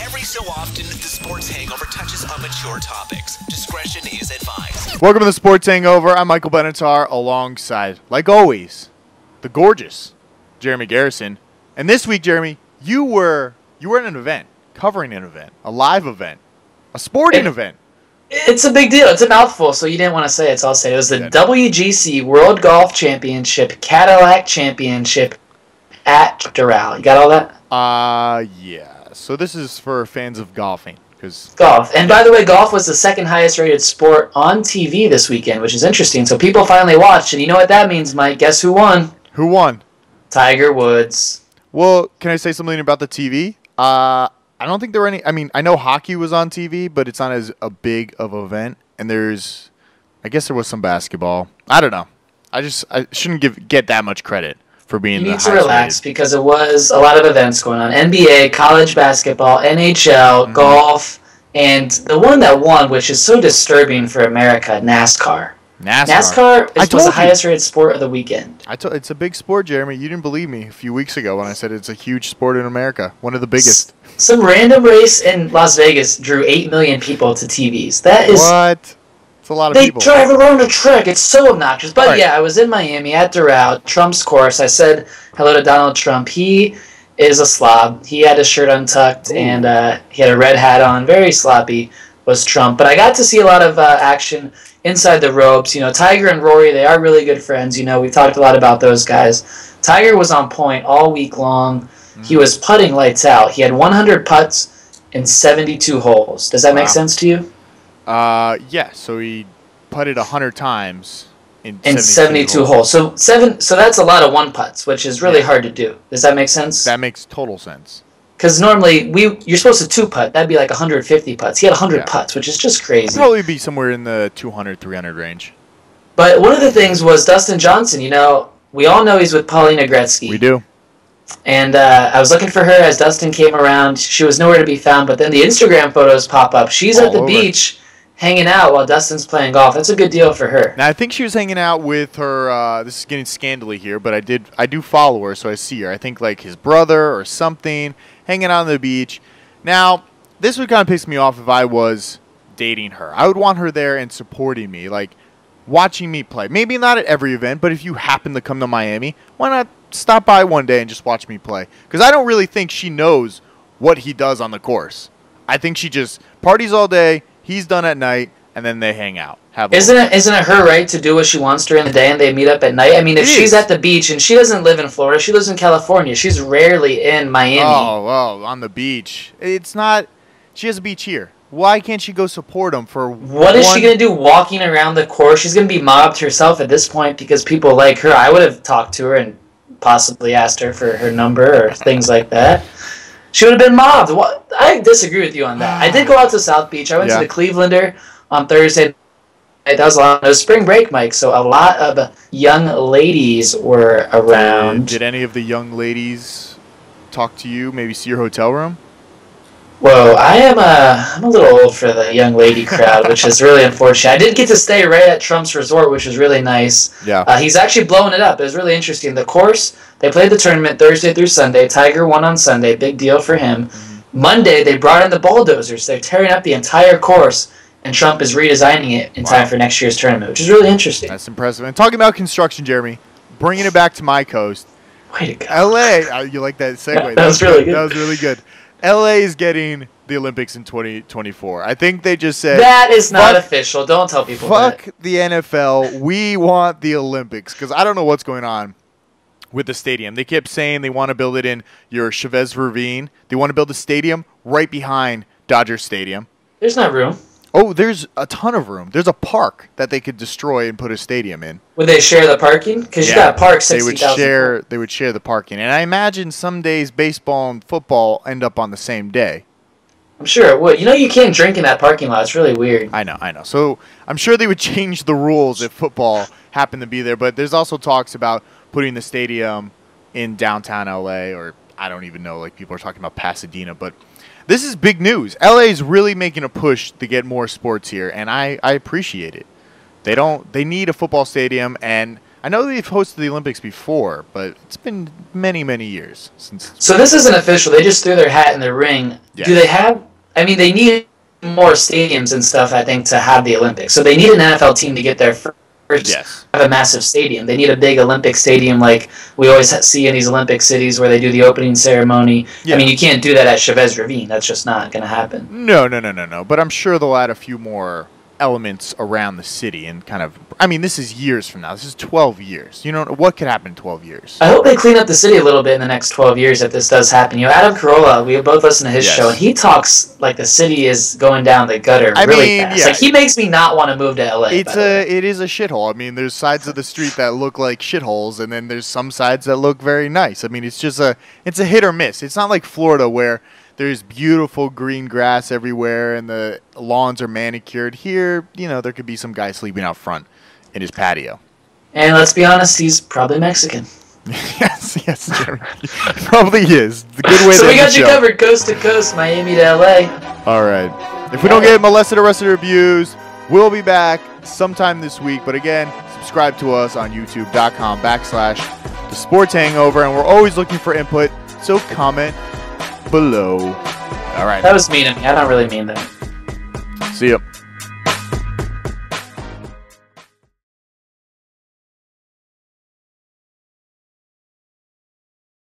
Every so often, the Sports Hangover touches on mature topics. Discretion is advised. Welcome to the Sports Hangover. I'm Michael Benatar, alongside, like always, the gorgeous Jeremy Garrison. And this week, Jeremy, you were at an event, covering an event, a live event, a sporting event. It's a big deal. It's a mouthful, so you didn't want to say it, so I'll say it. It was the WGC World Golf Championship, Cadillac Championship at Doral. You got all that? Yeah. So this is for fans of golfing. Golf. And by the way, golf was the second highest rated sport on TV this weekend, which is interesting. So people finally watched, and you know what that means, Mike? Guess who won? Who won? Tiger Woods. Well, can I say something about the TV? I don't think there were any. I mean, I know hockey was on TV, but it's not as a big of an event. And I guess there was some basketball. I don't know. I shouldn't get that much credit for being the highest You need to relax rated. because it was a lot of events going on. NBA, college basketball, NHL, golf, and the one that won, which is so disturbing for America, NASCAR. NASCAR was the highest rated sport of the weekend. It's a big sport, Jeremy. You didn't believe me a few weeks ago when I said it's a huge sport in America, one of the biggest. Some random race in Las Vegas drew 8 million people to TVs. That is what? It's a lot of people. They drive around the track. It's so obnoxious. But yeah, I was in Miami at Doral, Trump's course. I said hello to Donald Trump. He is a slob. He had his shirt untucked and he had a red hat on. Very sloppy was Trump. But I got to see a lot of action inside the ropes. You know, Tiger and Rory, they are really good friends. You know, we've talked a lot about those guys. Tiger was on point all week long. He was putting lights out. He had 100 putts in 72 holes. Does that make sense to you? Yeah. So he putted 100 times in 72 holes. So that's a lot of one putts, which is really hard to do. Does that make sense? That makes total sense. Because normally you're supposed to two putt. That'd be like 150 putts. He had 100 putts, which is just crazy. It'd probably be somewhere in the 200, 300 range. But one of the things was Dustin Johnson. You know, we all know he's with Paulina Gretzky. We do. And I was looking for her as Dustin came around. She was nowhere to be found. But then the Instagram photos pop up. She's at the beach hanging out while Dustin's playing golf. That's a good deal for her. Now, I think she was hanging out with her, this is getting scandally here, but I do follow her, so I see her. I think like his brother or something, hanging out on the beach. Now, this would kind of piss me off if I was dating her. I would want her there and supporting me, like watching me play. Maybe not at every event, but if you happen to come to Miami, why not stop by one day and just watch me play? Because I don't really think she knows what he does on the course. I think she just parties all day, he's done at night, and then they hang out. Isn't it her right to do what she wants during the day and they meet up at night? I mean, if she's at the beach and she doesn't live in Florida, she lives in California. She's rarely in Miami. Oh, well, on the beach. It's not. She has a beach here. Why can't she go support him for What is she going to do walking around the course? She's going to be mobbed herself at this point because people like her. I would have talked to her and possibly asked her for her number or things like that. She would have been mobbed. I disagree with you on that. I did go out to South Beach. I went to the Clevelander on Thursday. That was it was spring break, Mike, so a lot of young ladies were around. Did any of the young ladies talk to you, maybe see your hotel room? Whoa, I'm a little old for the young lady crowd, which is really unfortunate. I did get to stay right at Trump's resort, which was really nice. Yeah. He's actually blowing it up. It was really interesting. The course, they played the tournament Thursday through Sunday. Tiger won on Sunday. Big deal for him. Monday, they brought in the bulldozers. They're tearing up the entire course, and Trump is redesigning it in time for next year's tournament, which is really interesting. That's impressive. And talking about construction, Jeremy, bringing it back to my coast. Way to go. L.A. You like that segue? Yeah, that was really good. That was really good. L.A. is getting the Olympics in 2024. I think they just said... That is not official. Don't tell people Fuck that. the NFL. We want the Olympics. Because I don't know what's going on with the stadium. They kept saying they want to build it in your Chavez Ravine. They want to build a stadium right behind Dodger Stadium. There's not room. Oh, there's a ton of room. There's a park that they could destroy and put a stadium in. Would they share the parking? Because you got park 60,000. They would share the parking. And I imagine some days baseball and football end up on the same day. I'm sure it would. You know you can't drink in that parking lot. It's really weird. I know. So I'm sure they would change the rules if football happened to be there. But there's also talks about putting the stadium in downtown L.A. or I don't even know. Like people are talking about Pasadena. But this is big news. L.A. is really making a push to get more sports here, and I appreciate it. They need a football stadium, and I know they've hosted the Olympics before, but it's been many, many years since. So this isn't official. They just threw their hat in the ring. Yes. Do they have? I mean, they need more stadiums and stuff, I think, to have the Olympics. So they need an NFL team to get there first. Yes. Have a massive stadium. They need a big Olympic stadium like we always see in these Olympic cities where they do the opening ceremony. Yeah. I mean, you can't do that at Chavez Ravine. That's just not going to happen. No. But I'm sure they'll add a few more elements around the city and kind of, I mean, this is years from now. This is 12 years. You know, what could happen in 12 years? I hope they clean up the city a little bit in the next 12 years if this does happen. You know, Adam Carolla, we both listen to his show, and he talks like the city is going down the gutter really fast. Yeah. Like, he makes me not want to move to LA. It is a shithole. I mean, there's sides of the street that look like shitholes, and then there's some sides that look very nice. I mean, it's a hit or miss. It's not like Florida where there's beautiful green grass everywhere and the lawns are manicured. Here, you know, there could be some guy sleeping out front in his patio. And let's be honest, he's probably Mexican. yes, Jeremy. He probably is. The good way so we got you covered coast to coast, Miami to LA. All right. If we don't get molested, arrested, or abused, we'll be back sometime this week. But again, subscribe to us on youtube.com/The Sports Hangover. And we're always looking for input, so comment below. All right. That was mean of me. I don't really mean that. See ya.